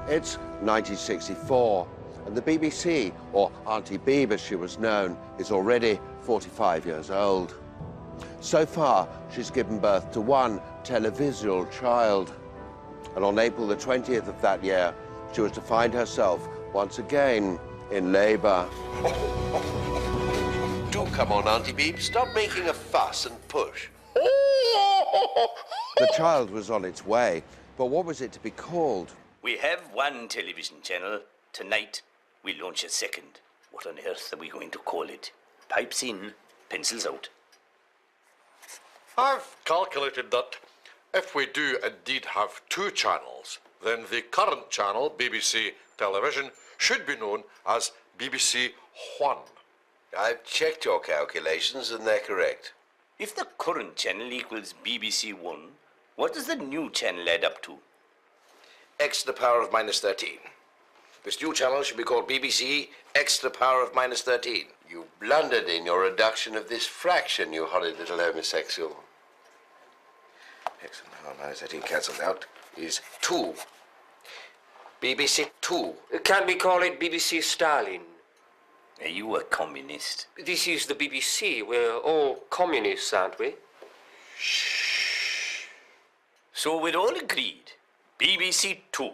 It's 1964, and the BBC, or Auntie Beeb as she was known, is already 45 years old. So far, she's given birth to one televisual child. And on April the 20th of that year, she was to find herself once again in labour. Do come on, Auntie Beeb. Stop making a fuss and push. The child was on its way, but what was it to be called? We have one television channel. Tonight, we launch a second. What on earth are we going to call it? Pipes in, pencils out. I've calculated that if we do indeed have two channels, then the current channel, BBC Television, should be known as BBC One. I've checked your calculations and they're correct. If the current channel equals BBC One, what does the new channel add up to? X to the power of minus 13. This new channel should be called BBC X to the power of minus 13. You blundered in your reduction of this fraction, you horrid little homosexual. X to the power of minus 13 cancelled out is 2. BBC 2. Can't we call it BBC Stalin? Are you a communist? This is the BBC. We're all communists, aren't we? Shh. So we're all agreed. BBC Two.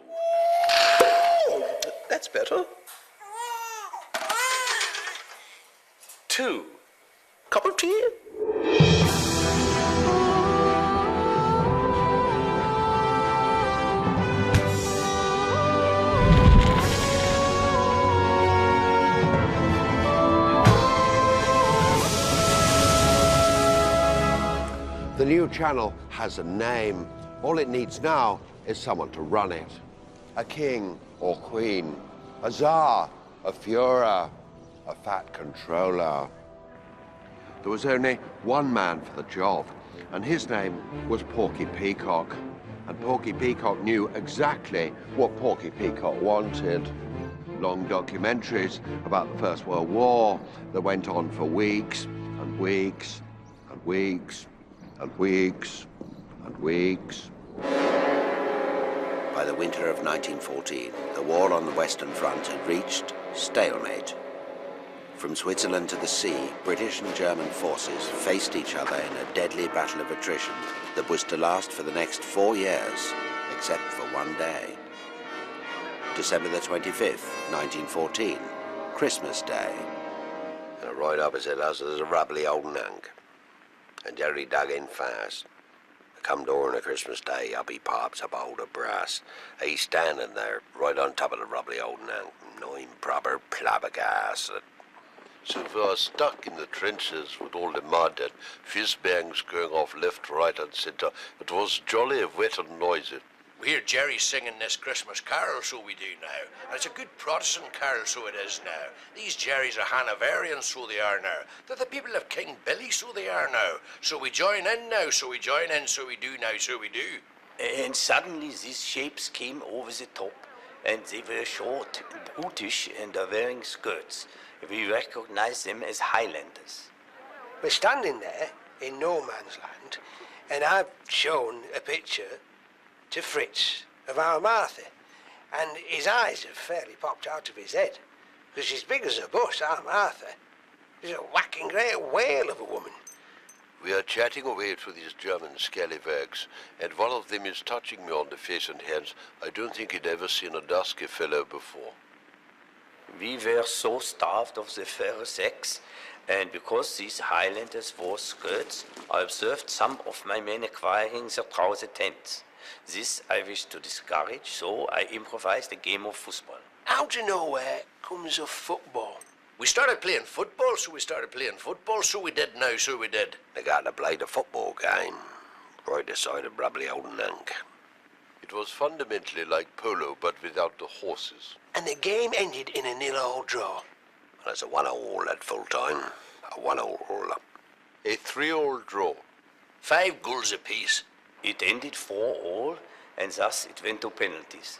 Oh, that's better. 2. Cup of tea? The new channel has a name. All it needs now is someone to run it. A king or queen, a czar, a Führer, a fat controller. There was only one man for the job, and his name was Porky Peacock. And Porky Peacock knew exactly what Porky Peacock wanted. Long documentaries about the First World War that went on for weeks and weeks and weeks and weeks and weeks. By the winter of 1914, the war on the Western Front had reached stalemate. From Switzerland to the sea, British and German forces faced each other in a deadly battle of attrition that was to last for the next 4 years, except for one day. December the 25th, 1914, Christmas Day. And right opposite us there's a rubbly old nunk. And Jerry dug in fast. Come during a Christmas Day, up he pops up old of brass. He's standing there, right on top of the rubbly old nunk, knowing proper plabbergas. So we are stuck in the trenches with all the mud and fizz bangs going off left, right and centre. It was jolly wet and noisy. We hear Jerry singing this Christmas carol, so we do now. And it's a good Protestant carol, so it is now. These Jerrys are Hanoverians, so they are now. They're the people of King Billy, so they are now. So we join in now, so we join in, so we do now, so we do. And suddenly these shapes came over the top, and they were short, brutish, and are wearing skirts. We recognize them as Highlanders. We're standing there in no man's land, and I've shown a picture to Fritz of our Martha, and his eyes have fairly popped out of his head, because she's big as a bus, our Martha. She's a whacking great whale of a woman. We are chatting away to these German scallywags, and one of them is touching me on the face and hands. I don't think he'd ever seen a dusky fellow before. We were so starved of the fair sex, and because these Highlanders wore skirts, I observed some of my men acquiring the trouser tents. This I wish to discourage, so I improvised a game of football. Out of nowhere comes a football. We started playing football, so we started playing football, so we did now, so we did. They got to play the football game, right aside of rubbly old nunk. It was fundamentally like polo, but without the horses. And the game ended in a 0-0 draw. And it's a 1-all at full time. A 1-all. A 3-all draw. 5 goals apiece. It ended 4-4, and thus it went to penalties.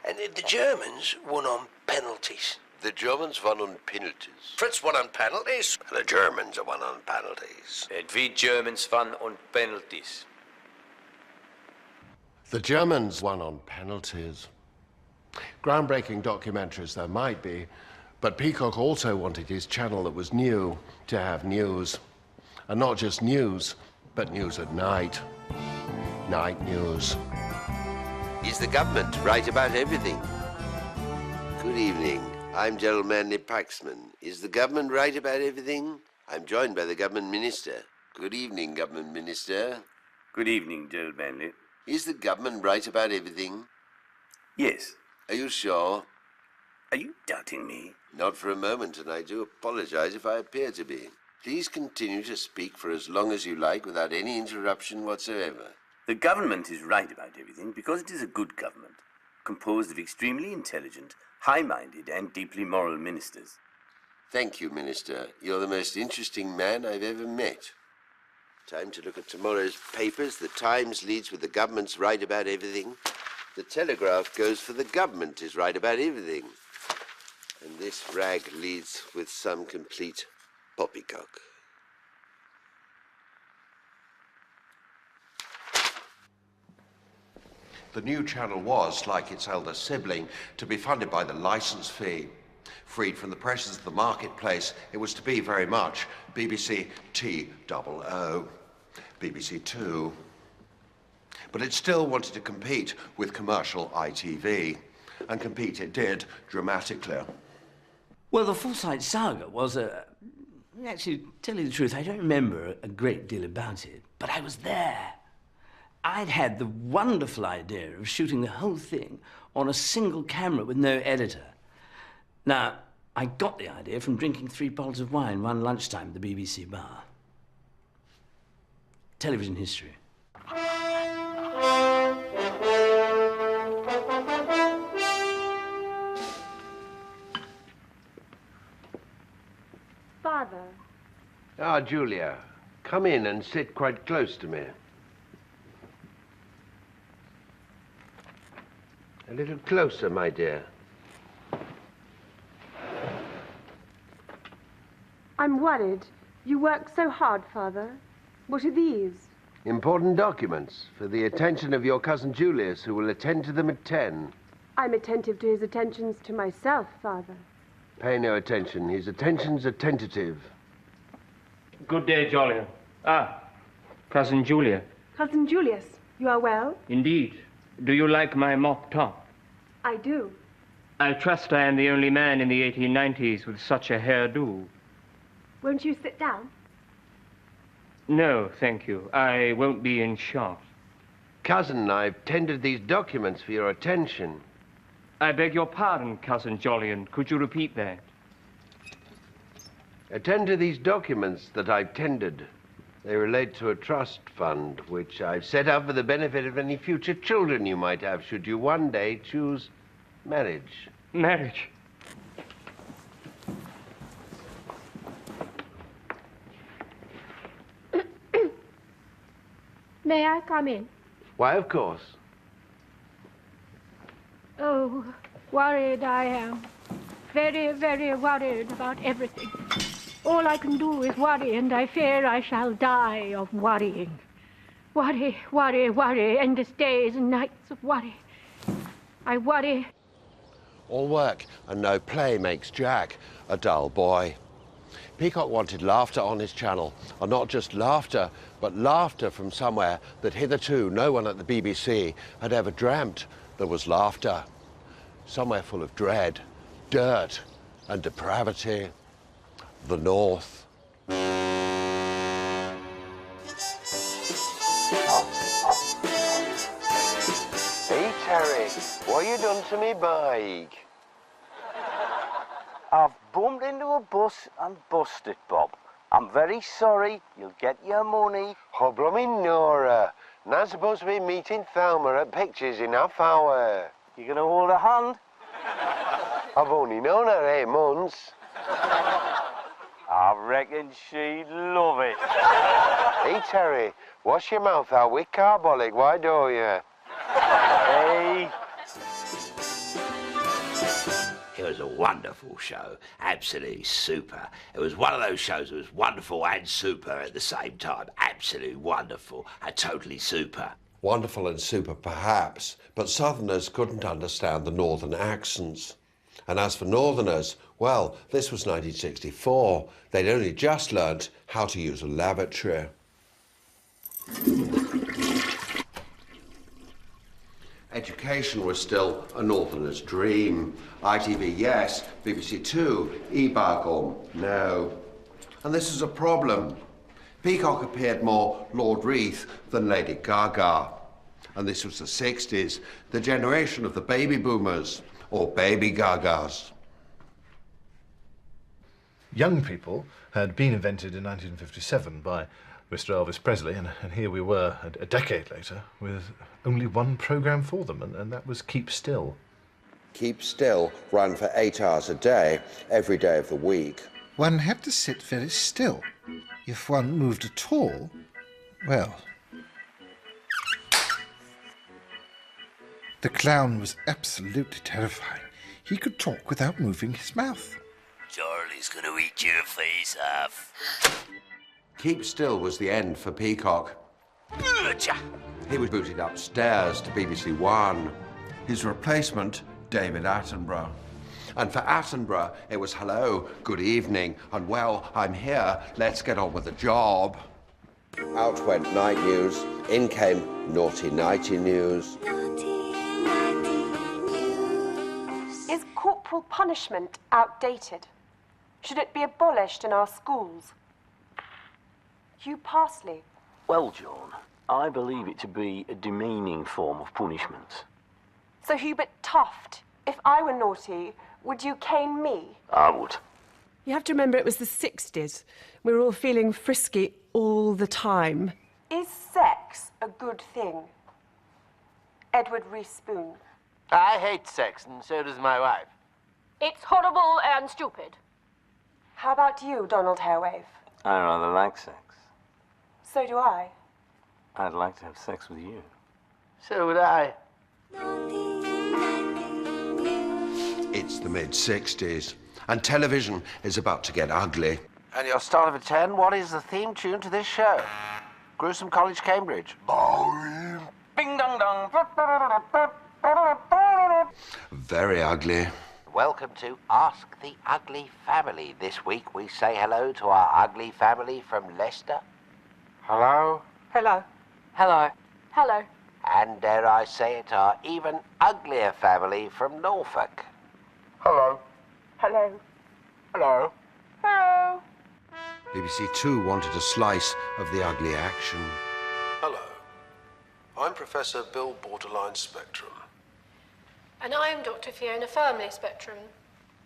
And the Germans won on penalties. The Germans won on penalties. Fritz won on penalties. And the Germans won on penalties. And we Germans won on penalties. The Germans won on penalties. Groundbreaking documentaries there might be, but Peacock also wanted his channel that was new to have news. And not just news, but news at night. Night news. Is the government right about everything? Good evening. I'm Gerald Manley Paxman. Is the government right about everything? I'm joined by the government minister. Good evening, government minister. Good evening, Gerald Manley. Is the government right about everything? Yes. Are you sure? Are you doubting me? Not for a moment, and I do apologize if I appear to be. Please continue to speak for as long as you like without any interruption whatsoever. The government is right about everything because it is a good government, composed of extremely intelligent, high-minded and deeply moral ministers. Thank you, Minister. You're the most interesting man I've ever met. Time to look at tomorrow's papers. The Times leads with the government's right about everything. The Telegraph goes for the government is right about everything. And this rag leads with some complete poppycock. The new channel was, like its elder sibling, to be funded by the license fee. Freed from the pressures of the marketplace, it was to be very much BBC T00, BBC Two. But it still wanted to compete with commercial ITV, and compete it did dramatically. Well, the Forsyte saga was actually, to tell you the truth, I don't remember a great deal about it, but I was there. I'd had the wonderful idea of shooting the whole thing on a single camera with no editor. Now, I got the idea from drinking 3 bottles of wine one lunchtime at the BBC bar. Television history. Father. Ah, Julia, come in and sit quite close to me. A little closer, my dear. I'm worried. You work so hard, Father. What are these? Important documents for the attention of your cousin Julius, who will attend to them at 10. I'm attentive to his attentions to myself, Father. Pay no attention. His attentions are tentative. Good day, Jolyon. Ah, Cousin Julia. Cousin Julius, you are well? Indeed. Do you like my mop top? I do. I trust I am the only man in the 1890s with such a hairdo. Won't you sit down? No, thank you. I won't be in shot. Cousin, I've tendered these documents for your attention. I beg your pardon, Cousin Jolyon. Could you repeat that? Attend to these documents that I've tendered. They relate to a trust fund, which I've set up for the benefit of any future children you might have, should you one day choose marriage. Marriage? May I come in? Why, of course. Oh, worried I am. Very, very worried about everything. All I can do is worry, and I fear I shall die of worrying. Worry, worry, worry, endless days and nights of worry. I worry. All work and no play makes Jack a dull boy. Peacock wanted laughter on his channel, and not just laughter, but laughter from somewhere that hitherto no one at the BBC had ever dreamt there was laughter. Somewhere full of dread, dirt and depravity. The North. Hey, Terry, what you done to me bike? I've bumped into a bus and busted it, Bob. I'm very sorry. You'll get your money. Oh, blooming Nora. Not supposed to be meeting Thelma at Pictures in half hour. You gonna hold a hand? I've only known her 8 months. I reckon she'd love it. Hey, Terry, wash your mouth out with carbolic, why don't you? Hey. It was a wonderful show, absolutely super. It was one of those shows that was wonderful and super at the same time. Absolutely wonderful and totally super. Wonderful and super perhaps, but Southerners couldn't understand the Northern accents. And as for Northerners, well, this was 1964. They'd only just learnt how to use a lavatory. Education was still a Northerner's dream. ITV, yes. BBC Two. Ibargum, no. And this is a problem. Peacock appeared more Lord Reith than Lady Gaga. And this was the 60s, the generation of the baby boomers, or baby Gagas. Young people had been invented in 1957 by Mr. Elvis Presley, and here we were a decade later with only one programme for them, and that was Keep Still. Keep Still ran for 8 hours a day, every day of the week. One had to sit very still. If one moved at all, well... The clown was absolutely terrifying. He could talk without moving his mouth. Charlie's going to eat your face off. Keep Still was the end for Peacock. He was booted upstairs to BBC One. His replacement, David Attenborough. And for Attenborough, it was hello, good evening, and well, I'm here, let's get on with the job. Out went night news, in came naughty nighty news. Is corporal punishment outdated? Should it be abolished in our schools? Hugh Parsley. Well, John, I believe it to be a demeaning form of punishment. So, Hubert Tuft, if I were naughty, would you cane me? I would. You have to remember it was the 60s. We were all feeling frisky all the time. Is sex a good thing? Edward Rees-Spoon. I hate sex, and so does my wife. It's horrible and stupid. How about you, Donald Hairwave? I rather like sex. So do I. I'd like to have sex with you. So would I. It's the mid-60s, and television is about to get ugly. And your start of a 10, what is the theme tune to this show? Gruesome College, Cambridge. Bing dong dong. Very ugly. Welcome to Ask the Ugly Family. This week we say hello to our ugly family from Leicester. Hello? Hello. Hello. Hello. And dare I say it, our even uglier family from Norfolk. Hello. Hello. Hello. Hello. BBC Two wanted a slice of the ugly action. Hello. I'm Professor Bill Borderline Spectrum. And I'm Dr. Fiona Firmly Spectrum.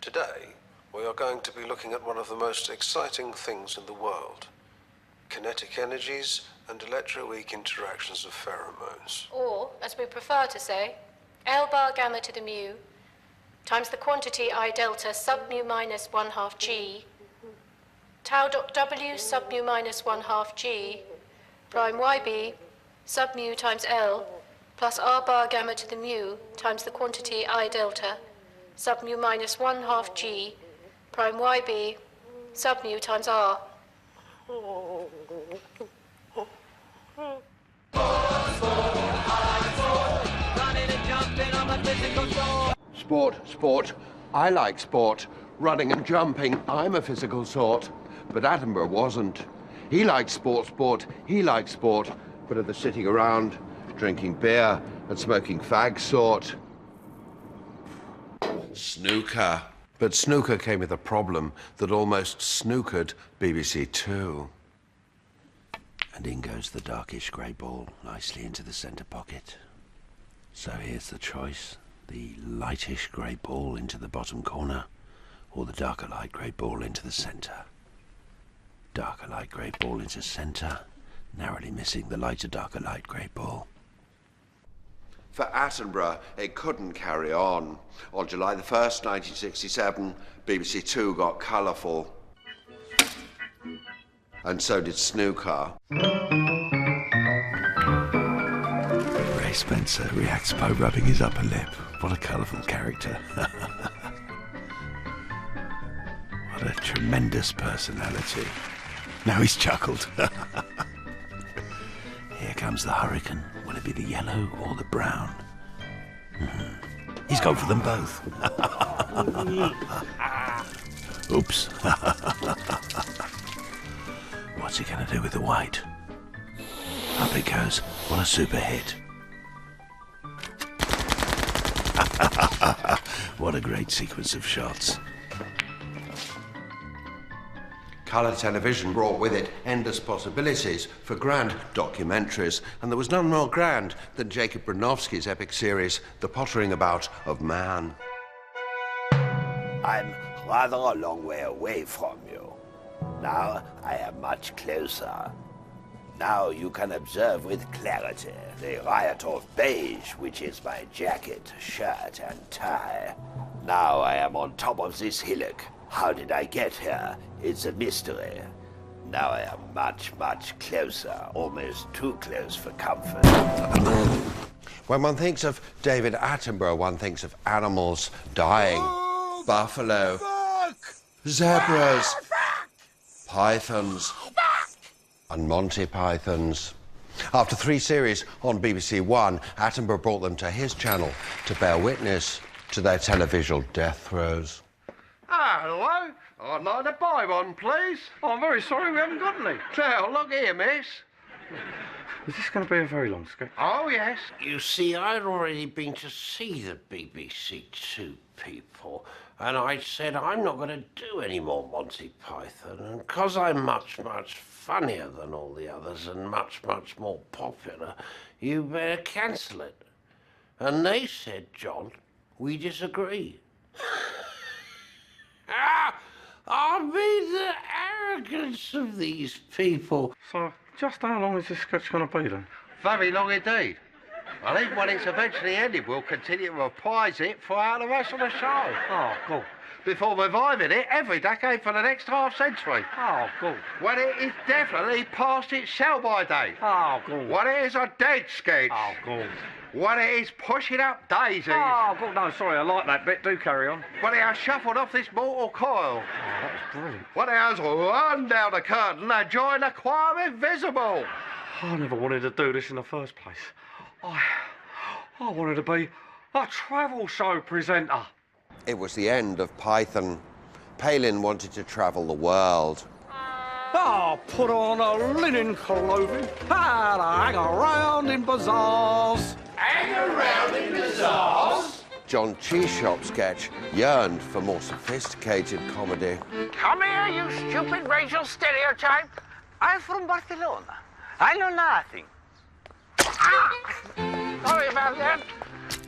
Today, we are going to be looking at one of the most exciting things in the world. Kinetic energies and electroweak interactions of pheromones. Or, as we prefer to say, L bar gamma to the mu times the quantity I delta sub mu minus 1/2 g tau dot w sub mu minus 1/2 g prime yb sub mu times L plus R bar gamma to the mu times the quantity I delta sub mu minus 1/2 g prime yb sub mu times R. Sport. I like sport. Running and jumping, I'm a physical sort. But Attenborough wasn't. He liked sport. He liked sport. But of the sitting around, drinking beer and smoking fag sort. Snooker. But snooker came with a problem that almost snookered BBC Two. And in goes the darkish grey ball, nicely into the centre pocket. So here's the choice. The lightish grey ball into the bottom corner, or the darker light grey ball into the centre. Darker light grey ball into centre, narrowly missing the lighter darker light grey ball. For Attenborough, it couldn't carry on. On July the 1st, 1967, BBC Two got colourful. And so did snooker. Ray Spencer reacts by rubbing his upper lip. What a colourful character. What a tremendous personality. Now he's chuckled. Here comes the hurricane. Will it to be the yellow or the brown? He's gone for them both. Oops. What's he going to do with the white? Up it goes. What a super hit. What a great sequence of shots. Colour television brought with it endless possibilities for grand documentaries, and there was none more grand than Jacob Bronowski's epic series, The Pottering About of Man. I'm rather a long way away from you. Now I am much closer. Now you can observe with clarity the riot of beige, which is my jacket, shirt, and tie. Now I am on top of this hillock. How did I get here? It's a mystery. Now I am much, much closer, almost too close for comfort. When one thinks of David Attenborough, one thinks of animals dying. Buffalo. Zebras. Pythons. And Monty Pythons. After 3 series on BBC One, Attenborough brought them to his channel to bear witness to their televisual death throes. Hello. I'd like to buy one, please. I'm very sorry we haven't got any. Now, look here, miss. Is this going to be a very long sketch? Oh, yes. You see, I'd already been to see the BBC Two people, and I said I'm not going to do any more Monty Python, and because I'm much, much funnier than all the others and much, much more popular, you better cancel it. And they said, John, we disagree. I mean, the arrogance of these people. So, just how long is this sketch going to be, then? Very long indeed. I think when it's eventually ended, we'll continue to reprise it throughout the rest of the show. Oh, cool. Before reviving it every decade for the next half century. Oh, cool. When it is definitely past its sell-by date. Oh, cool. When it is a dead sketch. Oh, cool. When it is pushing up daisies. Oh, cool. No, sorry, I like that bit. Do carry on. When it has shuffled off this mortal coil. Oh, that was brilliant. When it has run down the curtain and joined the choir invisible. I never wanted to do this in the first place. I wanted to be a travel show presenter. It was the end of Python. Palin wanted to travel the world. Oh, put on a linen clothing and hang around in bazaars. Hang around in bazaars? John Cheeshop's sketch yearned for more sophisticated comedy. Come here, you stupid racial stereotype. I'm from Barcelona. I know nothing. Sorry about that.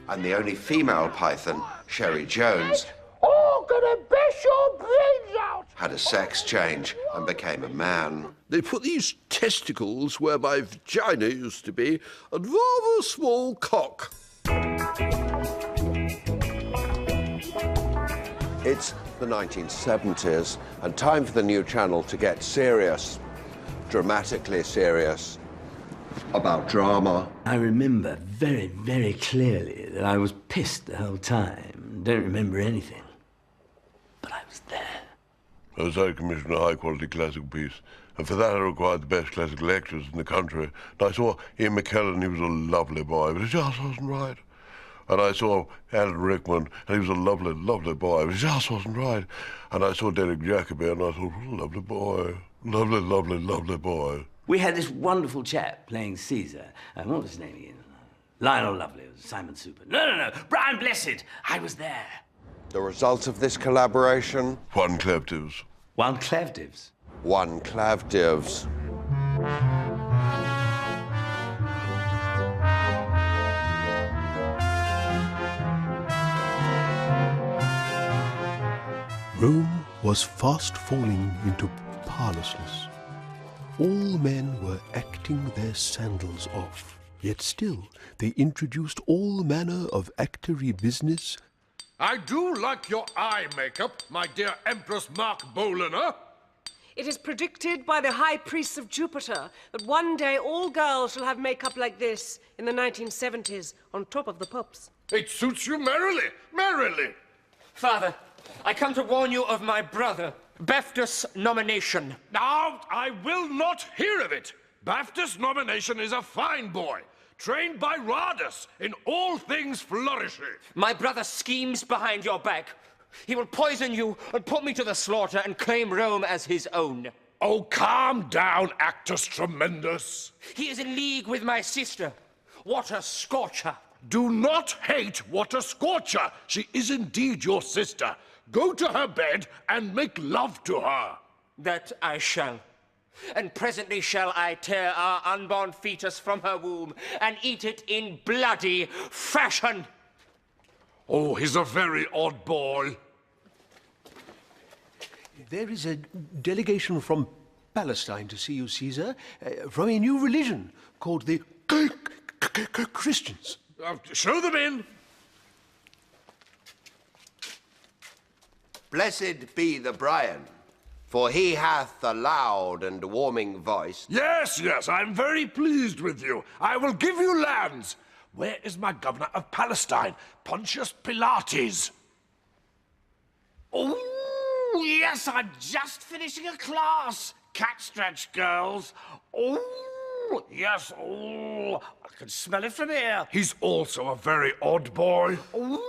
And the only female Python, Sherry Jones, Oh, gonna bash your brains out! had a sex change and became a man. They put these testicles where my vagina used to be, and rather a small cock. It's the 1970s, and time for the new channel to get serious, dramatically serious, about drama. I remember very, very clearly that I was pissed the whole time. Don't remember anything. But I was there. As I commissioned a high-quality classical piece, and for that I required the best classical lecturers in the country. And I saw Ian McKellen, he was a lovely boy, but he just wasn't right. And I saw Alan Rickman, and he was a lovely, lovely boy, but he just wasn't right. And I saw Derek Jacobi, and I thought, what a lovely boy. Lovely, lovely, lovely boy. We had this wonderful chap playing Caesar. What was his name again? Lionel Lovely, Simon Super. No, Brian Blessed. I was there. The result of this collaboration? One Clavdivs. One Clavdivs? One Clavdivs. Rome was fast falling into parlousness. All men were acting their sandals off, yet still they introduced all manner of actory business. I do like your eye makeup, my dear Empress Mark Boliner. It is predicted by the high priests of Jupiter that one day all girls shall have makeup like this in the 1970s, on top of the pups. It suits you merrily, merrily. Father, I come to warn you of my brother, BAFTA's nomination. Now, I will not hear of it. BAFTA's nomination is a fine boy. trained by Rardus in all things flourishing. My brother schemes behind your back. He will poison you and put me to the slaughter and claim Rome as his own. Oh, calm down, Actus Tremendous. He is in league with my sister. What a scorcher. Do not hate What a Scorcher. She is indeed your sister. Go to her bed and make love to her. That I shall. And presently shall I tear our unborn fetus from her womb and eat it in bloody fashion. Oh, he's a very odd boy. There is a delegation from Palestine to see you, Caesar, from a new religion called the Christians. Show them in. Blessed be the Brian, for he hath a loud and warming voice. Yes, yes, I'm very pleased with you. I will give you lands. Where is my governor of Palestine, Pontius Pilates? Oh, yes, I'm just finishing a class. Cat stretch, girls. Oh, yes, oh, I can smell it from here. He's also a very odd boy. Ooh.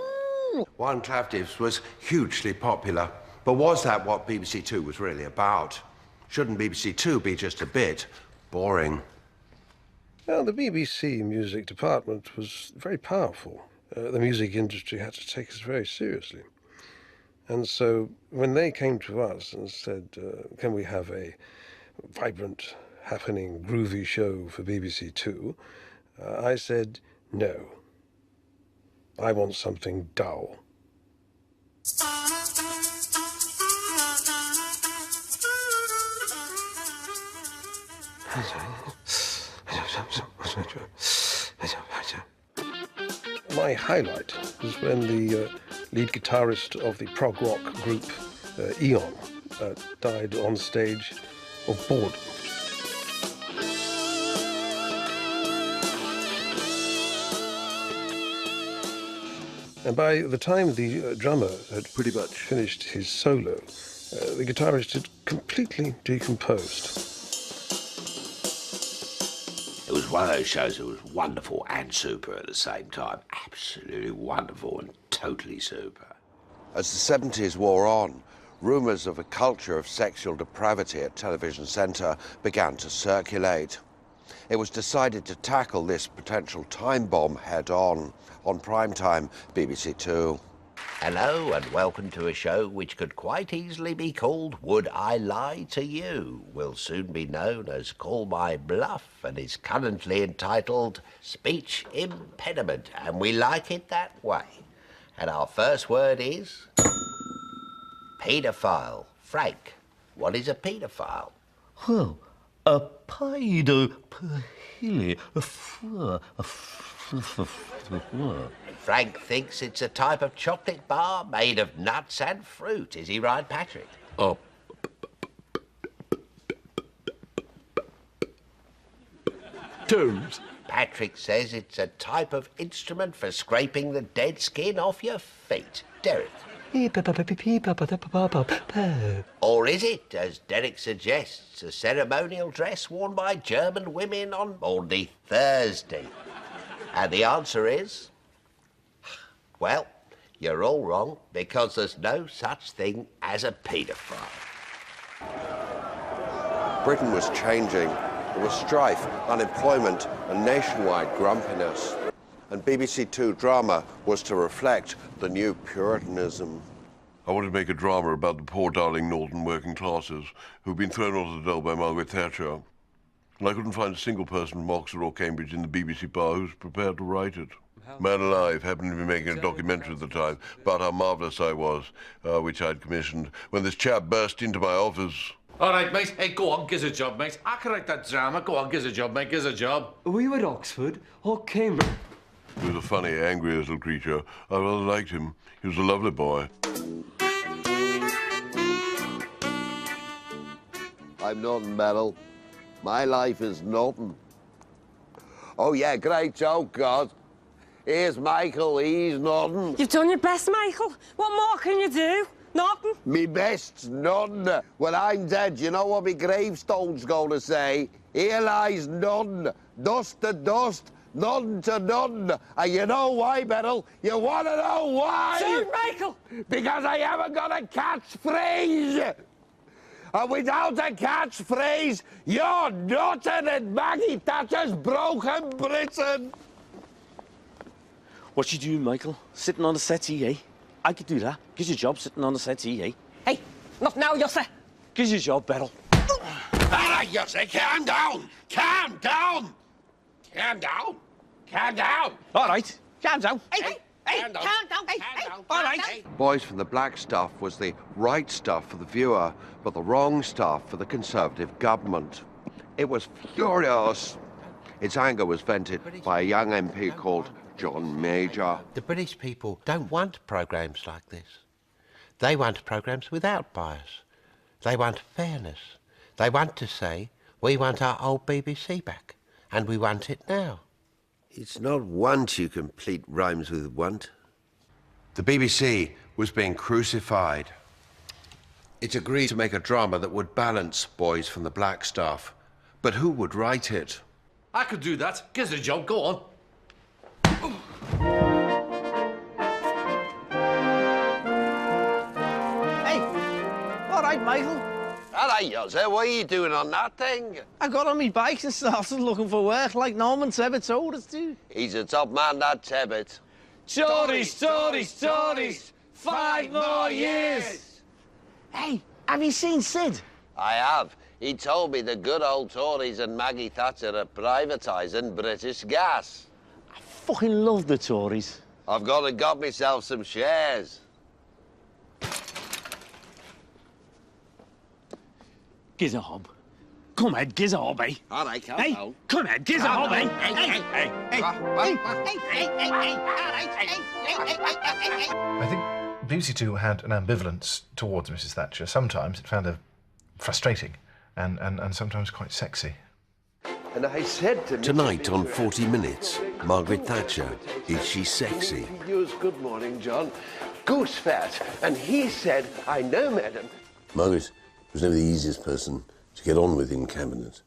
One Claftives was hugely popular, but was that what BBC Two was really about? Shouldn't BBC Two be just a bit boring? Well, the BBC music department was very powerful. The music industry had to take us very seriously. And so when they came to us and said, can we have a vibrant, happening, groovy show for BBC Two, I said, no. I want something dull. My highlight was when the lead guitarist of the prog rock group Eon died on stage of boredom. And by the time the drummer had pretty much finished his solo, the guitarist had completely decomposed. It was one of those shows that was wonderful and super at the same time. Absolutely wonderful and totally super. As the 70s wore on, rumours of a culture of sexual depravity at Television Centre began to circulate. It was decided to tackle this potential time bomb head-on primetime BBC Two. Hello and welcome to a show which could quite easily be called Would I Lie to You? Will soon be known as Call My Bluff and is currently entitled Speech Impediment, and we like it that way. And our first word is paedophile. Frank, what is a paedophile? Well, a paedophile. Frank thinks it's a type of chocolate bar made of nuts and fruit. Is he right, Patrick? Tombs. Patrick says it's a type of instrument for scraping the dead skin off your feet. Derek? Or is it, as Derek suggests, a ceremonial dress worn by German women on Maundy Thursday? And the answer is... well, you're all wrong, because there's no such thing as a paedophile. Britain was changing. There was strife, unemployment, and nationwide grumpiness. And BBC Two drama was to reflect the new Puritanism. I wanted to make a drama about the poor, darling northern working classes who've been thrown onto the dole by Margaret Thatcher. And I couldn't find a single person from Oxford or Cambridge in the BBC bar who was prepared to write it. Man Alive happened to be making a documentary at the time about how marvellous I was, which I'd commissioned, when this chap burst into my office. All right, mate. Hey, go on, give us a job, mate. I can write that drama. Go on, give us a job, mate. Give us a job. Were you at Oxford or Cambridge? He was a funny, angry little creature. I rather liked him. He was a lovely boy. I'm nothing, Beryl. My life is nothing. Oh, yeah, great joke, God. Here's Michael, he's nothing. You've done your best, Michael. What more can you do? Nothing. Me best's nothing. When I'm dead, you know what me gravestone's going to say? Here lies none. Dust to dust, None to none. And you know why, Beryl? You want to know why? Sir Michael! Because I haven't got a catchphrase. And without a catchphrase, you're nothing and Maggie Thatcher's broken Britain. What you doing, Michael? Sitting on the settee, eh? I could do that. Gives you a job sitting on the settee, eh? Hey, not now, Yosse. Gives you a job, Beryl. All right, Yosse, calm down. Calm down. Calm down. Calm down. All right, calm down. Hey, calm down. All right. Boys from the Black stuff was the right stuff for the viewer, but the wrong stuff for the Conservative government. It was furious. Its anger was vented by a young MP called John Major. The British people don't want programmes like this. They want programmes without bias. They want fairness. They want to say, we want our old BBC back, and we want it now. It's not want you complete rhymes with want. The BBC was being crucified. It agreed to make a drama that would balance Boys from the Black stuff. But who would write it? I could do that. Give us a job, go on. Hey, all right, Michael. All right, Yosse, what are you doing on that thing? I got on my bike and started looking for work like Norman Tebbit told us to. He's a top man, that Tebbit. Tories, Tories, Tories! 5 more years! Hey, have you seen Sid? I have. He told me the good old Tories and Maggie Thatcher are privatising British gas. I fucking love the Tories. I've gone and got myself some shares. Giz a hob. Come on, giz a hob, eh? All right, come hey, on. Come on, giz a hob, eh? I think Bee Cee Two had an ambivalence towards Mrs. Thatcher. Sometimes it found her frustrating and sometimes quite sexy. And I said to Tonight on 40 Minutes, Margaret Thatcher, is she sexy? He used good morning, John. Goose fat. And he said, I know, madam. Margaret was never the easiest person to get on with in Cabinet,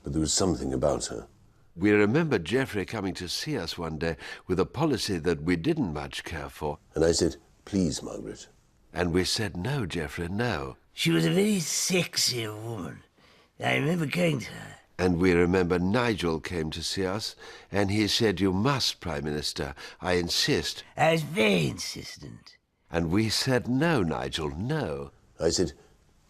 but there was something about her. We remember Geoffrey coming to see us one day with a policy that we didn't much care for. And I said, please, Margaret. And we said, no, Geoffrey, no. She was a very sexy woman. I remember going to her. And we remember Nigel came to see us, and he said, you must, Prime Minister, I insist. I was very insistent. And we said, no, Nigel, no. I said,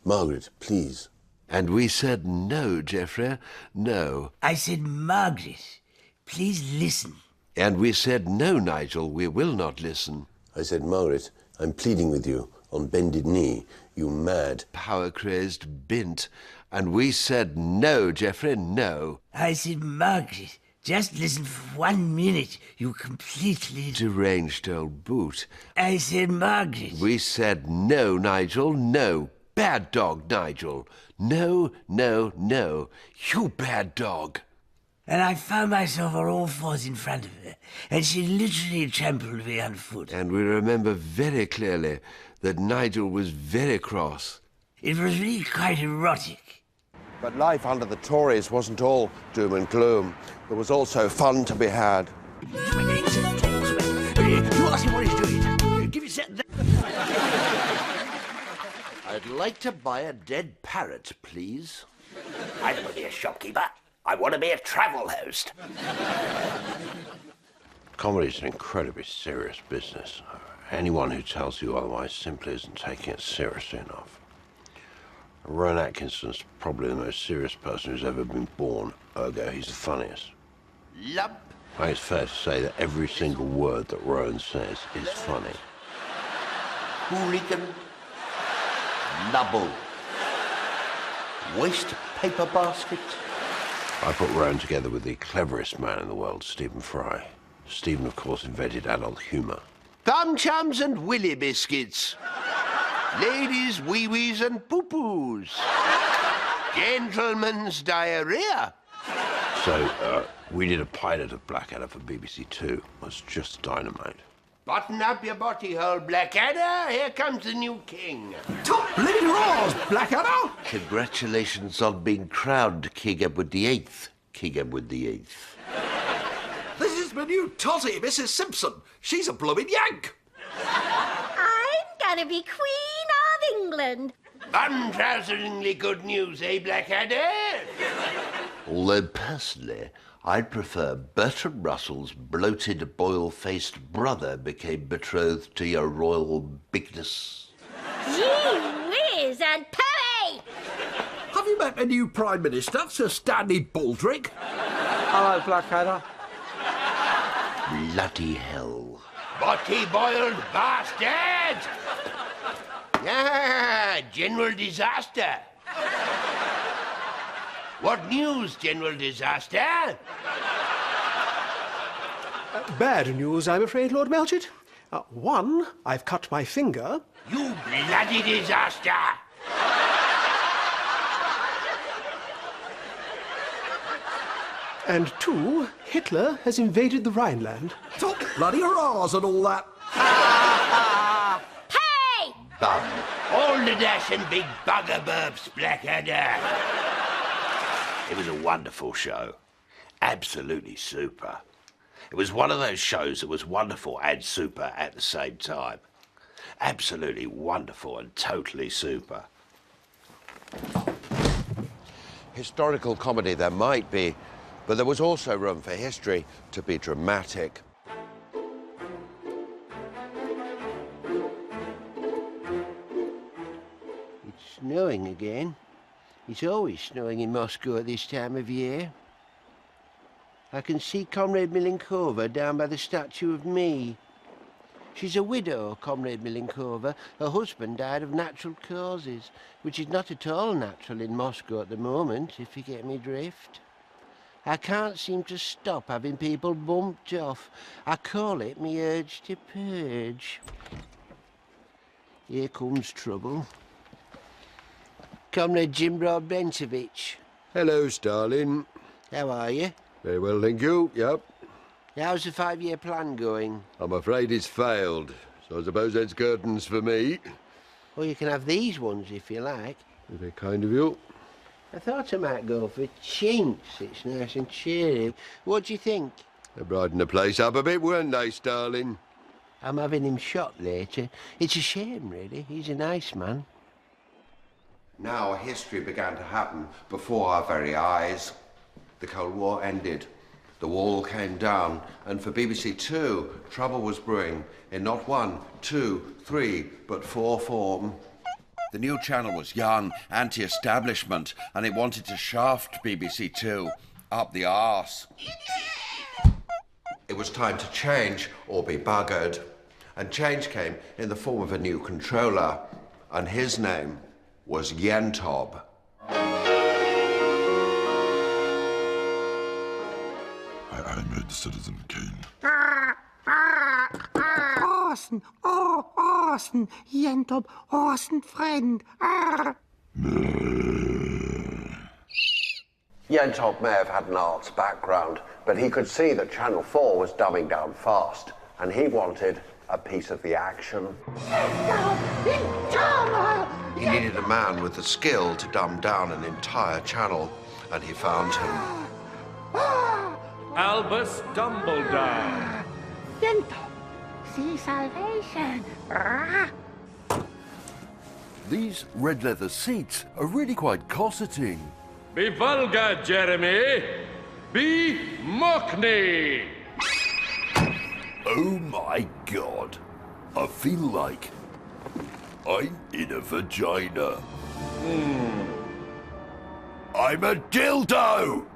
Margaret, please. And we said, no, Geoffrey, no. I said, Margaret, please listen. And we said, no, Nigel, we will not listen. I said, Margaret, I'm pleading with you on bended knee, you mad, power-crazed bint. And we said, no, Geoffrey, no. I said, Margaret, just listen for 1 minute, you completely deranged old boot. I said, Margaret. We said, no, Nigel, no. Bad dog, Nigel. No, no, no. You bad dog. And I found myself on all fours in front of her, and she literally trampled me on foot. And we remember very clearly that Nigel was very cross. It was really quite erotic. But life under the Tories wasn't all doom and gloom. There was also fun to be had. You ask him what he's doing. Give it that. I'd like to buy a dead parrot, please. I don't want to be a shopkeeper. I want to be a travel host. Comedy is an incredibly serious business. Anyone who tells you otherwise simply isn't taking it seriously enough. Rowan Atkinson's probably the most serious person who's ever been born, ergo he's the funniest. Lump. I think it's fair to say that every single word that Rowan says is funny. Hooligan. Nubble. Waste paper basket. I put Rowan together with the cleverest man in the world, Stephen Fry. Stephen, of course, invented adult humour. Thumb chums and willy biscuits. Ladies' wee-wees and poo-poos. Gentlemen's diarrhea. So, we did a pilot of Blackadder for BBC Two. It was just dynamite. Button up your body hole, Blackadder. Here comes the new king. Living laws, Blackadder! Congratulations on being crowned King Edward VIII. King Edward VIII. is my new toddy, Mrs. Simpson. She's a blooming Yank. I'm gonna be Queen of England. Untrouseringly good news, eh, Blackadder? Although personally, I'd prefer Bertram Russell's bloated, boil-faced brother became betrothed to your royal bigness. Gee whiz, and Perry! Have you met my new Prime Minister, Sir Stanley Baldrick? Hello, Blackadder. Bloody hell. Botty-boiled bastard! Ah, General Disaster. What news, General Disaster? Bad news, I'm afraid, Lord Melchett. One, I've cut my finger. You bloody disaster! And two, Hitler has invaded the Rhineland. Top bloody hurrahs and all that. Hey! Bum. All the dash and big bugger burps, Blackadder. It was a wonderful show. Absolutely super. It was one of those shows that was wonderful and super at the same time. Absolutely wonderful and totally super. Historical comedy there might be, but there was also room for history to be dramatic. It's snowing again. It's always snowing in Moscow at this time of year. I can see Comrade Milinkova down by the statue of me. She's a widow, Comrade Milinkova. Her husband died of natural causes, which is not at all natural in Moscow at the moment, if you get me drift. I can't seem to stop having people bumped off. I call it me urge to purge. Here comes trouble. Comrade Jim Broad-Bentovich. Hello, Stalin. How are you? Very well, thank you. Yep. How's the 5-year plan going? I'm afraid it's failed, so I suppose that's curtains for me. Well, you can have these ones if you like. Very kind of you. I thought I might go for chintz. It's nice and cheery. What do you think? They're brightening the place up a bit, weren't they, Stalin? I'm having him shot later. It's a shame, really. He's a nice man. Now history began to happen before our very eyes. The Cold War ended. The wall came down, and for BBC Two, trouble was brewing in not 1, 2, 3, but 4 form. The new channel was young, anti-establishment, and it wanted to shaft BBC Two up the arse. It was time to change or be buggered. And change came in the form of a new controller, and his name was Yentob. I made the Citizen King. Orson, oh, Orson, Yentob, Orson, friend. Yentob may have had an arts background, but he could see that Channel 4 was dumbing down fast, and he wanted a piece of the action. He needed a man with the skill to dumb down an entire channel, and he found him. Albus Dumbledore. Yentob, see salvation. These red leather seats are really quite cosseting. Be vulgar, Jeremy. Be Mockney. Oh my God. I feel like I'm in a vagina. I'm a dildo!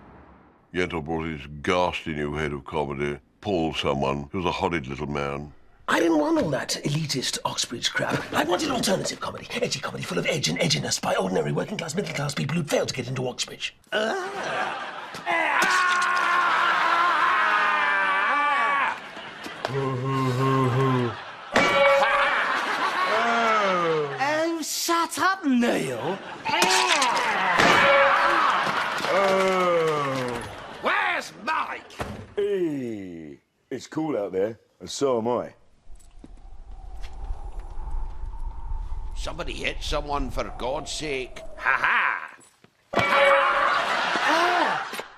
Yentl brought his ghastly new head of comedy, Paul someone, who was a horrid little man. I didn't want all that elitist Oxbridge crap. I wanted alternative comedy, edgy comedy full of edge and edginess by ordinary working-class, middle-class people who'd failed to get into Oxbridge. Oh, shut up, Neil. Where's Mike? Hey, it's cool out there, and so am I. Somebody hit someone, for God's sake.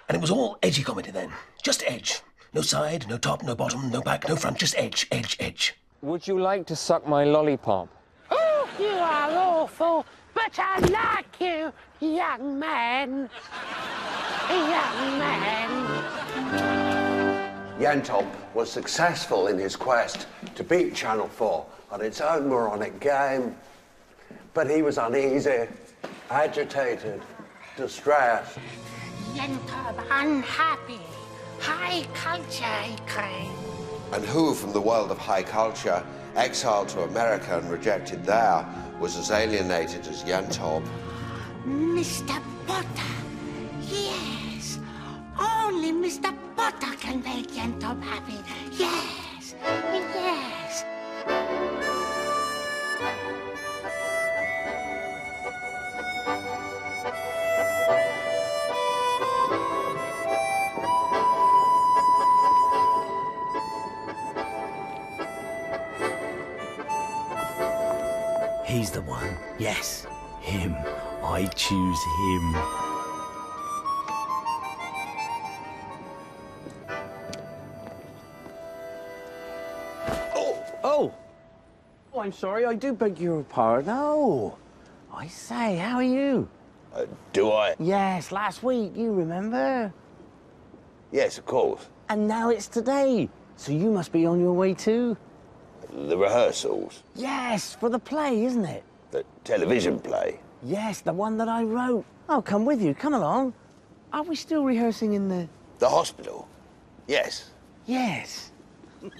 And it was all edgy comedy then. Just edge. No side, no top, no bottom, no back, no front, just edge, edge, edge. Would you like to suck my lollipop? Oh, you are awful, but I like you, young man. Young man. Yentop was successful in his quest to beat Channel 4 on its own moronic game. But he was uneasy, agitated, distressed. Yentop unhappy. High culture, he claimed. And who from the world of high culture, exiled to America and rejected there, was as alienated as Yentop? Mr. Potter. Yes. Only Mr. Potter can make Yentop happy. Yes. Yes. He's the one. Yes, him. I choose him. Oh, I'm sorry. I do beg your pardon. Oh, I say, how are you? Do I? Yes, last week, you remember? Yes, of course. And now it's today. So you must be on your way too? The rehearsals. Yes, for the play, isn't it? The television play. Yes, the one that I wrote. I'll come with you. Come along. Are we still rehearsing in the... The hospital? Yes. Yes. Stop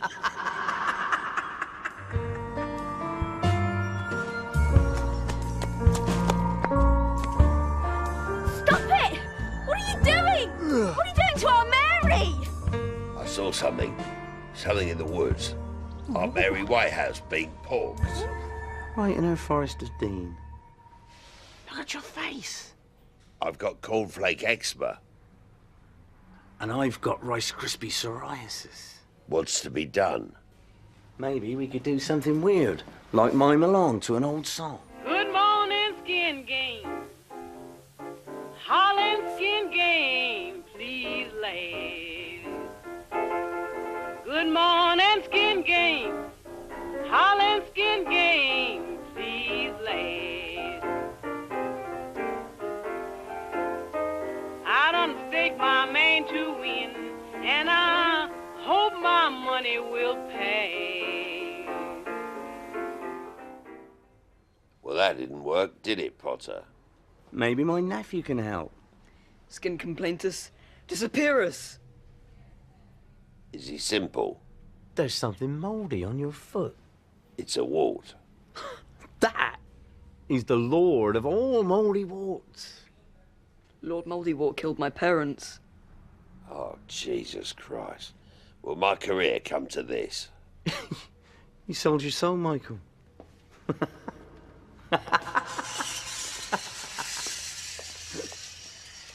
it! What are you doing? What are you doing to our Mary? I saw something. Something in the woods. Our Mary Whitehouse being porked. Right in her Forest of Dean. Look at your face. I've got cornflake eczema. And I've got Rice Krispie psoriasis. What's to be done? Maybe we could do something weird, like mime along to an old song. Good morning, Skin Game. Holland Skin Game, please, ladies. Good morning, Skin Game. Holland Skin Game, please, ladies. I done stake my main to win, and I hope my money will pay. Well, that didn't work, did it, Potter? Maybe my nephew can help. Skin complaintus, disappearus. Is he simple? There's something mouldy on your foot. It's a wart. That is the lord of all mouldy warts. Lord Mouldy-Wart killed my parents. Oh, Jesus Christ. Will my career come to this? You sold your soul, Michael.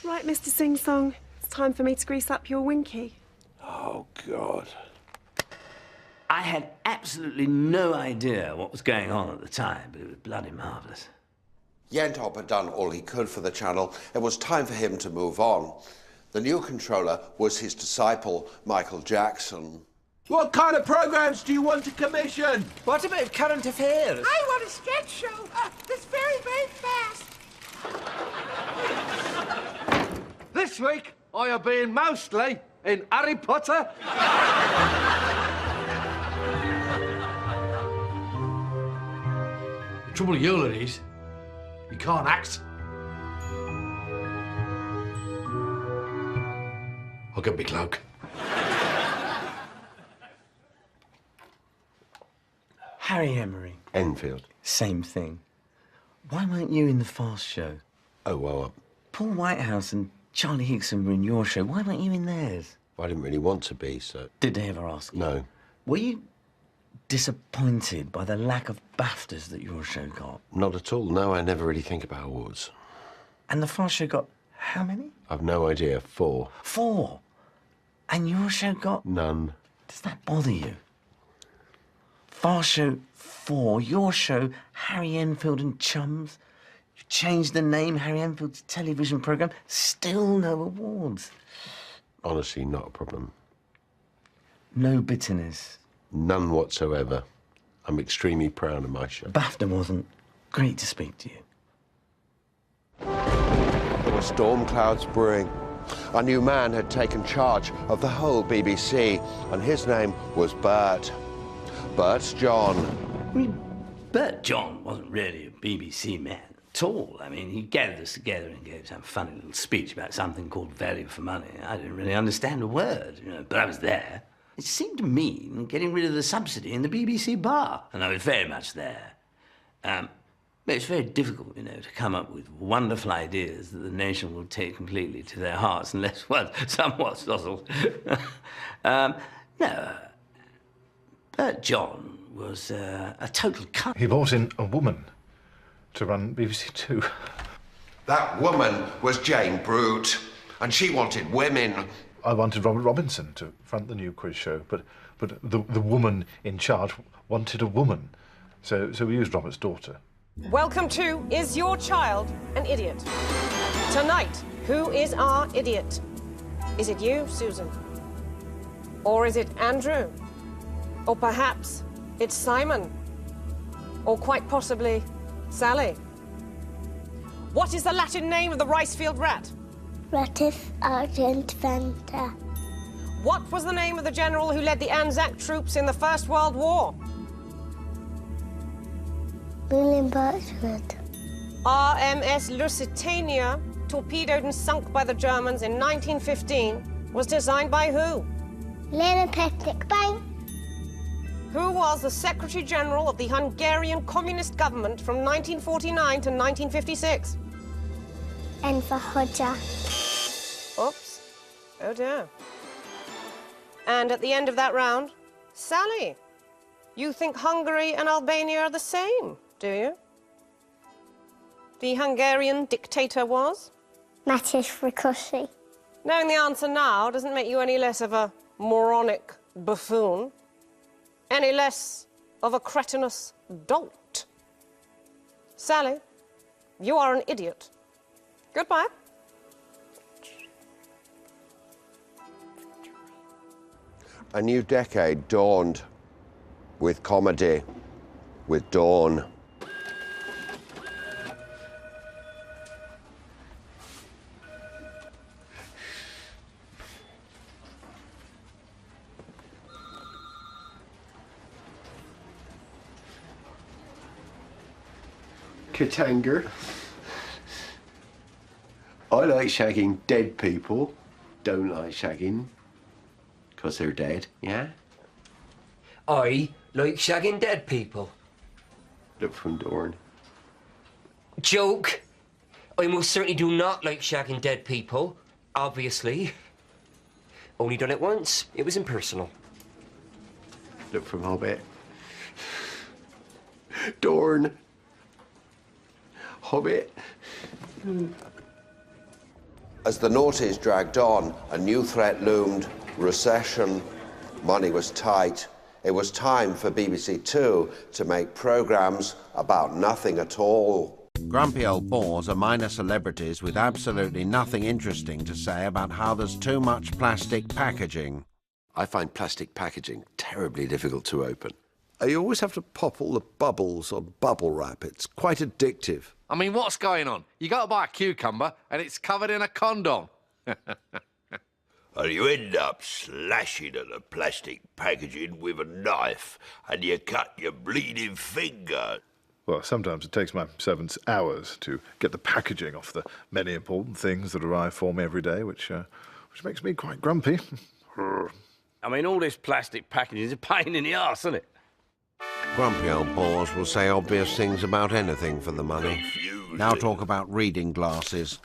Right, Mr. Sing-Song. It's time for me to grease up your winky. Oh, God. I had absolutely no idea what was going on at the time, but it was bloody marvellous. Yentop had done all he could for the channel. It was time for him to move on. The new controller was his disciple, Michael Jackson. What kind of programs do you want to commission? What about current affairs? I want a sketch show that's very, very fast. This week, I have been mostly in Harry Potter. The trouble with you lot is, you can't act. I'll get me cloak. Harry Emery. Enfield. Same thing. Why weren't you in the Fast Show? Oh, well, Paul Whitehouse and Charlie Hickson were in your show. Why weren't you in theirs? I didn't really want to be, so... Did they ever ask you? No. Were you disappointed by the lack of BAFTAs that your show got? Not at all. No, I never really think about awards. And the Fast Show got how many? I've no idea. 4. 4? And your show got... None. Does that bother you? Fast Show 4, your show, Harry Enfield and Chums. You changed the name, Harry Enfield's television programme, still no awards. Honestly, not a problem. No bitterness. None whatsoever. I'm extremely proud of my show. BAFTA wasn't. Great to speak to you. There were storm clouds brewing. A new man had taken charge of the whole BBC, and his name was Bert. Bert John. I mean, Bert John wasn't really a BBC man at all. I mean, he gathered us together and gave some funny little speech about something called value for money. I didn't really understand a word, but I was there. It seemed to mean getting rid of the subsidy in the BBC bar, and I was very much there. But it's very difficult, to come up with wonderful ideas that the nation will take completely to their hearts unless one's somewhat sozzled. No, Bert John was a total cunt. He brought in a woman to run BBC Two. That woman was Jane Brute, and she wanted women. I wanted Robert Robinson to front the new quiz show, but the woman in charge wanted a woman, so we used Robert's daughter. Welcome to Is Your Child an Idiot? Tonight, who is our idiot? Is it you, Susan? Or is it Andrew? Or perhaps it's Simon? Or quite possibly Sally? What is the Latin name of the rice-field rat? Ratif Argentventa. What was the name of the general who led the Anzac troops in the First World War? William Birchwood. RMS Lusitania, torpedoed and sunk by the Germans in 1915, was designed by who? Leonard Petnik Bang. Who was the Secretary General of the Hungarian Communist Government from 1949 to 1956? Enver Hoxha. Oops. Oh dear. And at the end of that round, Sally, you think Hungary and Albania are the same, do you? The Hungarian dictator was? Mateusz Rikushi. Knowing the answer now doesn't make you any less of a moronic buffoon, any less of a cretinous dolt. Sally, you are an idiot. Goodbye. A new decade dawned with comedy, with Dawn. Katanga. I like shagging dead people. Don't like shagging because they're dead, yeah? I like shagging dead people. Look from Dorn. Joke. I most certainly do not like shagging dead people, obviously. Only done it once. It was impersonal. Look from Hobbit. Dorn. Hobbit. As the noughties dragged on, a new threat loomed. Recession. Money was tight. It was time for BBC Two to make programmes about nothing at all. Grumpy old bores are minor celebrities with absolutely nothing interesting to say about how there's too much plastic packaging. I find plastic packaging terribly difficult to open. You always have to pop all the bubbles on bubble wrap. It's quite addictive. I mean, what's going on? You go to buy a cucumber and it's covered in a condom. And you end up slashing at the plastic packaging with a knife and you cut your bleeding finger. Well, sometimes it takes my servants hours to get the packaging off the many important things that arrive for me every day, which makes me quite grumpy. I mean, all this plastic packaging is a pain in the arse, isn't it? Grumpy old bores will say obvious things about anything for the money. Now talk about reading glasses.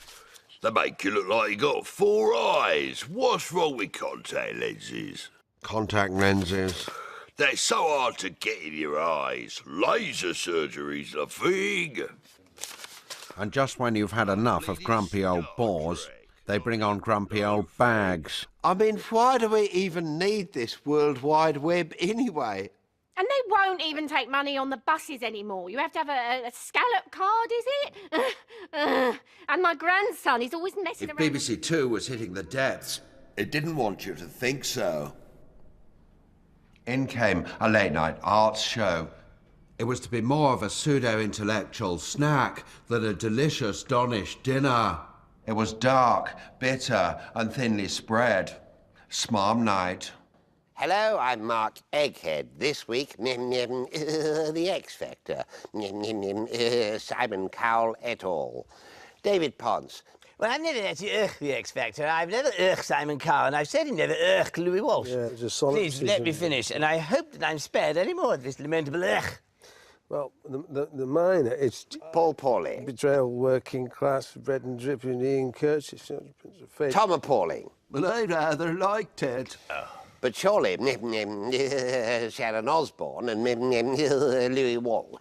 They make you look like you got 4 eyes. What's wrong with contact lenses? Contact lenses. They're so hard to get in your eyes. Laser surgery's the thing. And just when you've had enough of grumpy old bores, they bring on grumpy old bags. I mean, why do we even need this World Wide Web anyway? And they won't even take money on the buses anymore. You have to have a scallop card, is it? And my grandson, he's always messing If around. BBC Two was hitting the depths, it didn't want you to think so. In came a late-night arts show. It was to be more of a pseudo-intellectual snack than a delicious Donish dinner. It was dark, bitter, and thinly spread. Smarm night. Hello, I'm Mark Egghead. This week, The X Factor. Simon Cowell et al. David Ponce. Well, I've never actually the X Factor. I've never Simon Cowell, and I've certainly never Louis Walsh. Yeah, it's a solid Please, let me finish, and I hope that I'm spared any more of this lamentable Well, the minor, it's... Paul Pauling. Betrayal, working class, bread and dripping, Ian Curtis, Prince of Fate. Tom Pauling. Well, I rather liked it. But surely, Sharon Osbourne and Louis Walsh.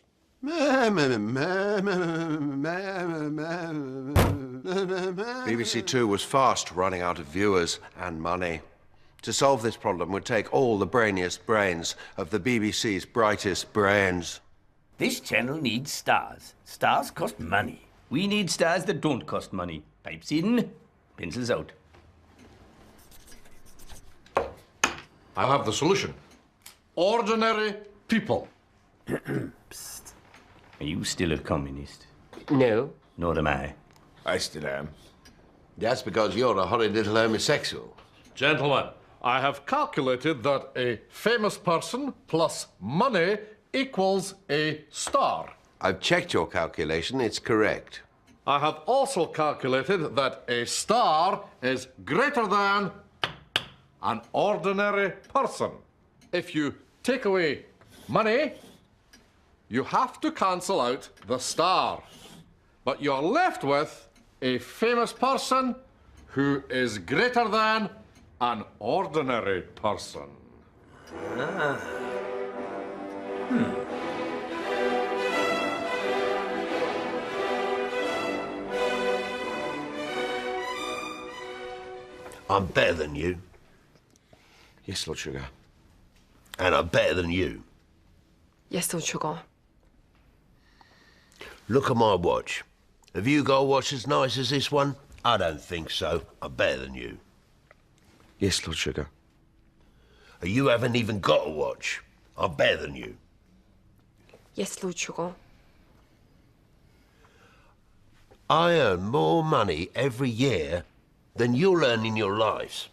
BBC Two was fast running out of viewers and money. To solve this problem would take all the brainiest brains of the BBC's brightest brains. This channel needs stars. Stars cost money. We need stars that don't cost money. Pipes in, pencils out. I have the solution. Ordinary people. Psst. Are you still a communist? No. Nor am I. I still am. That's because you're a horrid little homosexual. Gentlemen, I have calculated that a famous person plus money equals a star. I've checked your calculation, it's correct. I have also calculated that a star is greater than an ordinary person. If you take away money, you have to cancel out the star. But you're left with a famous person who is greater than an ordinary person. I'm better than you. Yes, Lord Sugar. And I'm better than you. Yes, Lord Sugar. Look at my watch. Have you got a watch as nice as this one? I don't think so. I'm better than you. Yes, Lord Sugar. You haven't even got a watch. I'm better than you. Yes, Lord Sugar. I earn more money every year than you'll earn in your lives.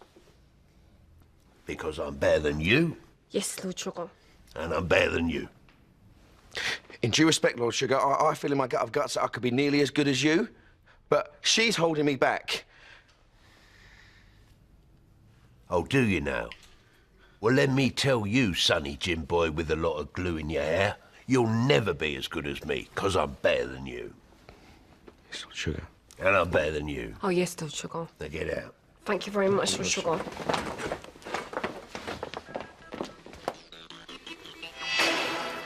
Because I'm better than you, Yes, Lord Sugar. and I'm better than you. In due respect, Lord Sugar, I feel in my gut of guts that I could be nearly as good as you, but she's holding me back. Oh, do you now? Well, let me tell you, sonny Jim boy with a lot of glue in your hair, you'll never be as good as me, 'cause I'm better than you. Yes, Lord Sugar. And I'm better than you. Oh, yes, Lord Sugar. Now get out. Thank you very much, Lord Sugar.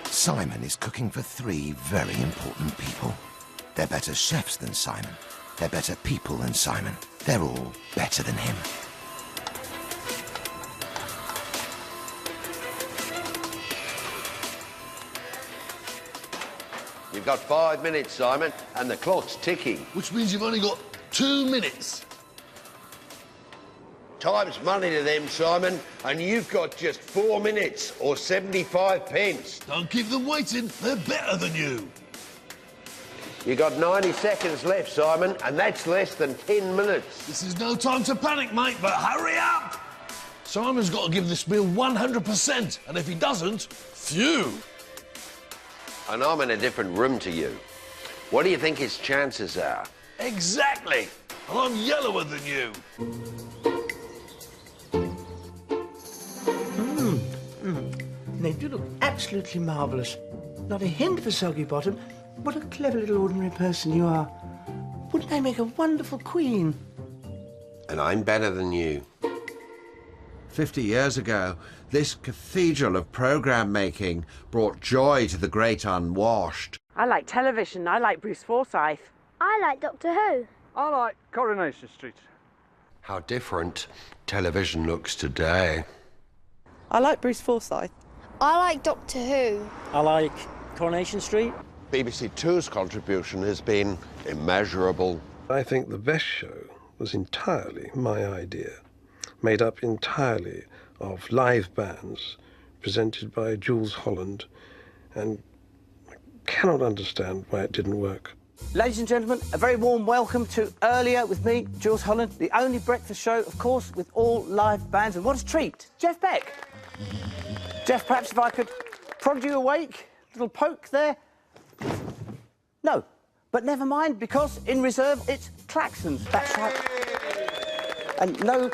Simon is cooking for 3 very important people. They're better chefs than Simon. They're better people than Simon. They're all better than him. You've got 5 minutes, Simon, and the clock's ticking. Which means you've only got 2 minutes. Time's money to them, Simon, and you've got just 4 minutes or 75 pence. Don't keep them waiting. They're better than you. You got 90 seconds left, Simon, and that's less than 10 minutes. This is no time to panic, mate, but hurry up! Simon's got to give this meal 100%, and if he doesn't, phew! And I'm in a different room to you. What do you think his chances are? Exactly! And I'm yellower than you. They do look absolutely marvellous. Not a hint of a soggy bottom. What a clever little ordinary person you are. Wouldn't I make a wonderful queen? And I'm better than you. 50 years ago, this cathedral of programme making brought joy to the great unwashed. I like television. I like Bruce Forsyth. I like Doctor Who. I like Coronation Street. How different television looks today. I like Bruce Forsyth. I like Doctor Who. I like Coronation Street. BBC Two's contribution has been immeasurable. I think the best show was entirely my idea, made up entirely of live bands, presented by Jules Holland, and I cannot understand why it didn't work. Ladies and gentlemen, a very warm welcome to Earlier with me, Jules Holland, the only breakfast show, of course, with all live bands. And what a treat, Jeff Beck. Jeff, perhaps if I could prod you awake, little poke there. No, but never mind, because in reserve it's klaxons, that's right. And no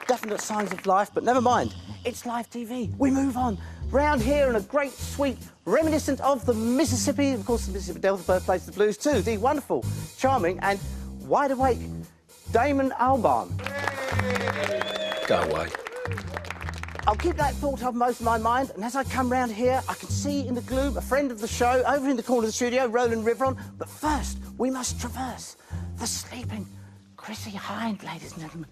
definite signs of life, but never mind. It's live TV. We move on. Round here in a great suite reminiscent of the Mississippi, of course, the Mississippi Delta, birthplace of the blues too, the wonderful, charming and wide awake Damon Albarn. Go away. I'll keep that thought uppermost in my mind, and as I come round here, I can see in the gloom a friend of the show over in the corner of the studio, Roland Riveron. But first, we must traverse the sleeping Chrissy Hind, ladies and gentlemen.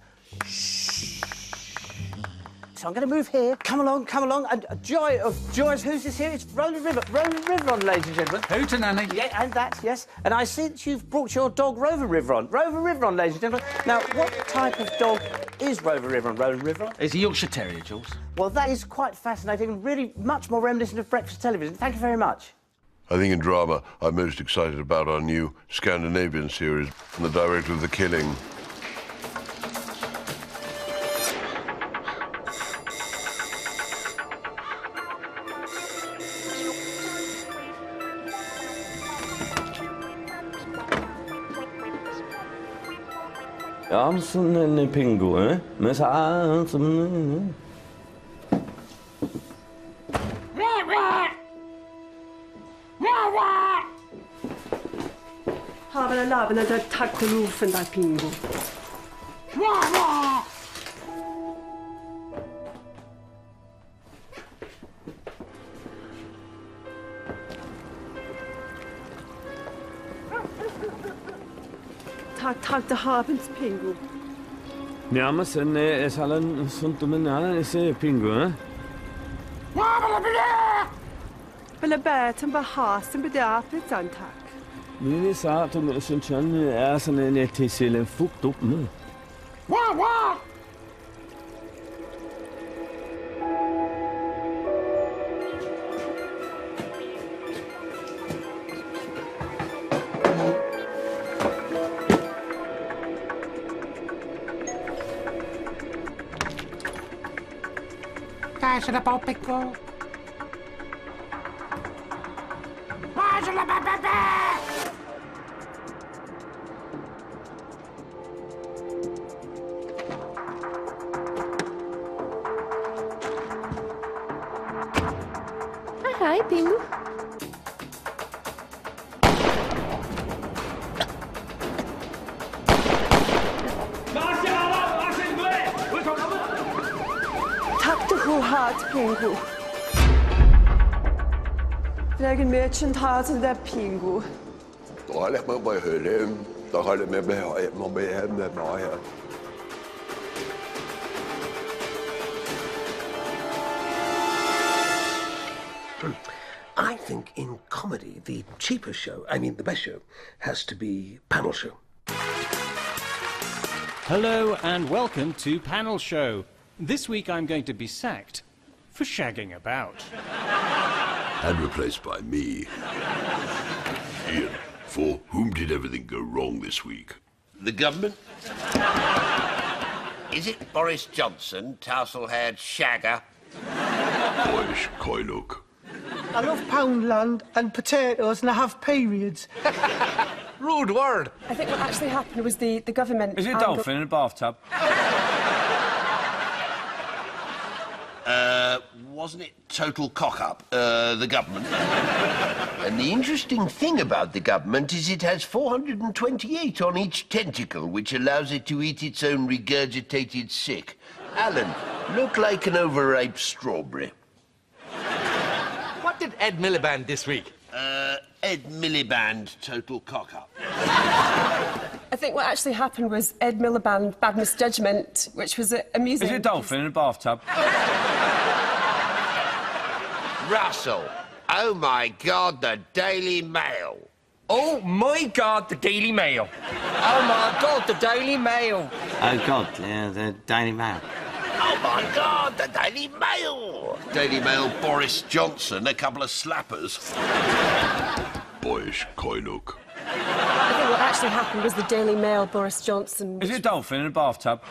So I'm going to move here. Come along, and a joy of joys. Who's this here? It's Roland Riveron, ladies and gentlemen. Hootenanny. Yeah, and that, yes. And I see that you've brought your dog, Rover Riveron. Rover Riveron, ladies and gentlemen. Now, what type of dog is Rover Riveron, Roland Riveron? He's a Yorkshire Terrier, Jules. Well, that is quite fascinating and really much more reminiscent of breakfast television. Thank you very much. I think in drama, I'm most excited about our new Scandinavian series and the director of The Killing. I'm som en pingo, men så är som... Har väl laven där tack och lov för den där pingo. Tack, det havens pingo. Ja, men sen är salen sånt men nej, så pingo, Väl bäten bara hasen bedärpet tack. Men det sa att de som känner är sån en till silen fukt upp nu. Kanske det på picko. Hi, Pingu. Tack du hart pingo. Lägen Mädchen hasen der pingo. Då har jag med höra då har jag med henne här. I think in comedy, the cheapest show, I mean the best show, has to be Panel Show. Hello and welcome to Panel Show. This week I'm going to be sacked for shagging about. And replaced by me. Ian, for whom did everything go wrong this week? The government? Is it Boris Johnson, tousle-haired shagger? Boyish coy look. I love Poundland and potatoes and I have periods. Rude word. I think what actually happened was the government... Is it a dolphin in a bathtub? Wasn't it total cock-up, the government? And the interesting thing about the government is it has 428 on each tentacle, which allows it to eat its own regurgitated sick. Alan, look like an overripe strawberry. What did Ed Miliband this week? Ed Miliband, total cock-up. I think what actually happened was Ed Miliband bad misjudgment, which was amusing. Is it a dolphin in a bathtub? Russell, oh my God, the Daily Mail. Oh my God, the Daily Mail. Oh my God, the Daily Mail. Oh God, yeah, the Daily Mail. Oh, my God, the Daily Mail! Daily Mail Boris Johnson, a couple of slappers. Boyish Koinuk. I think what actually happened was the Daily Mail Boris Johnson... Is it a dolphin in a bathtub?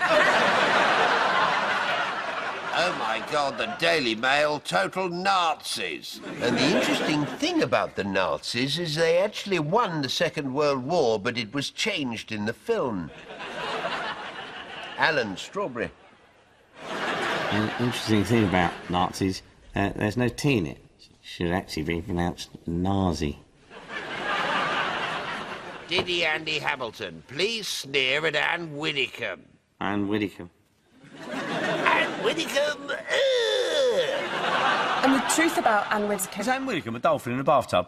Oh, my God, the Daily Mail, total Nazis. And the interesting thing about the Nazis is they actually won the Second World War, but it was changed in the film. Alan, strawberry. An interesting thing about Nazis, there's no T in it. It should actually be pronounced Nazi. Diddy Andy Hamilton, please sneer at Anne Widdecombe. Anne Widdecombe. Anne Widdecombe! And the truth about Anne Widdecombe... Is Anne Widdecombe a dolphin in a bathtub?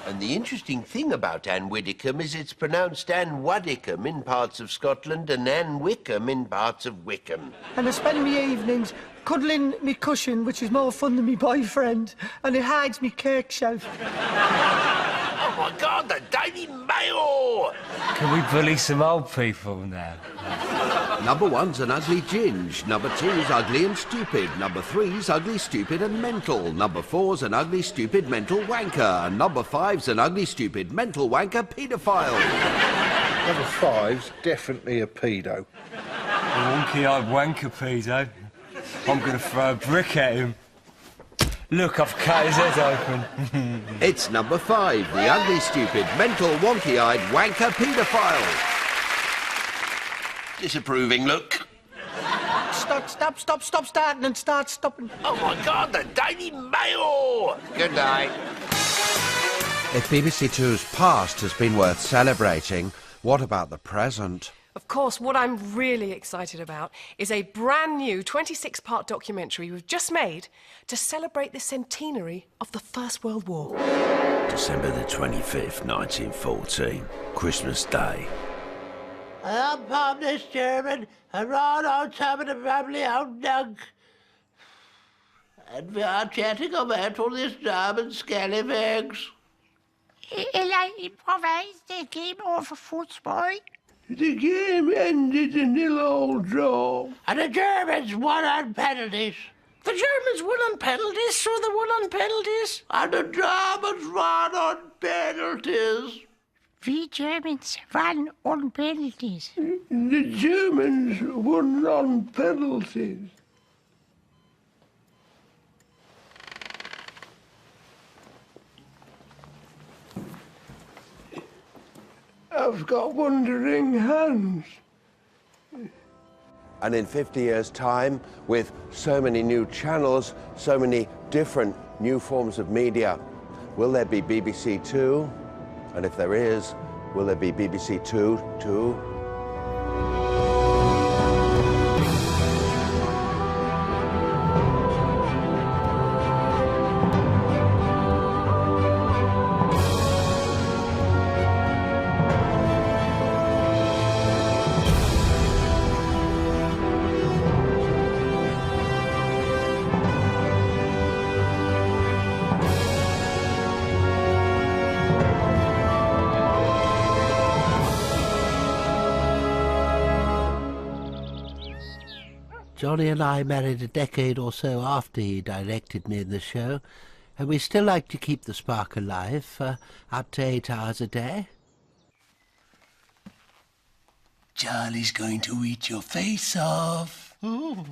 And the interesting thing about Anne Widdecombe is it's pronounced Anne Waddicombe in parts of Scotland and Anne Wickham in parts of Wickham. And I spend me evenings cuddling me cushion, which is more fun than me boyfriend, and it hides me cake shelf. Oh, my God, the Daily Mail! Can we bully some old people now? Number 1's an ugly ginge. Number 2's ugly and stupid. Number 3's ugly, stupid and mental. Number 4's an ugly, stupid, mental wanker. And number 5's an ugly, stupid, mental wanker paedophile. Number 5's definitely a pedo. A wonky-eyed wanker pedo. I'm going to throw a brick at him. Look, I've cut his head open. It's number 5, the ugly, stupid, mental, wonky-eyed wanker paedophile. Disapproving look. Stop starting and start stopping. Oh, my God, the Daily Mail! Good night. If BBC Two's past has been worth celebrating, what about the present? Of course, what I'm really excited about is a brand new 26-part documentary we've just made to celebrate the centenary of the First World War. December the 25th, 1914, Christmas Day. I'm published German, and right on top of the family old dog. And we are chatting about all this German scallywags. Eller improvise the game of football. The game ended in a nil-all draw. And the Germans won on penalties. The Germans won on penalties, so they won on penalties. And the Germans won on penalties. We Germans won on penalties. The Germans won on penalties. I've got wandering hands. And in 50 years' time, with so many new channels, so many different new forms of media, will there be BBC Two? And if there is, will there be BBC Two too? Johnny and I married a decade or so after he directed me in the show, and we still like to keep the spark alive for up to 8 hours a day. Charlie's going to eat your face off. Ooh.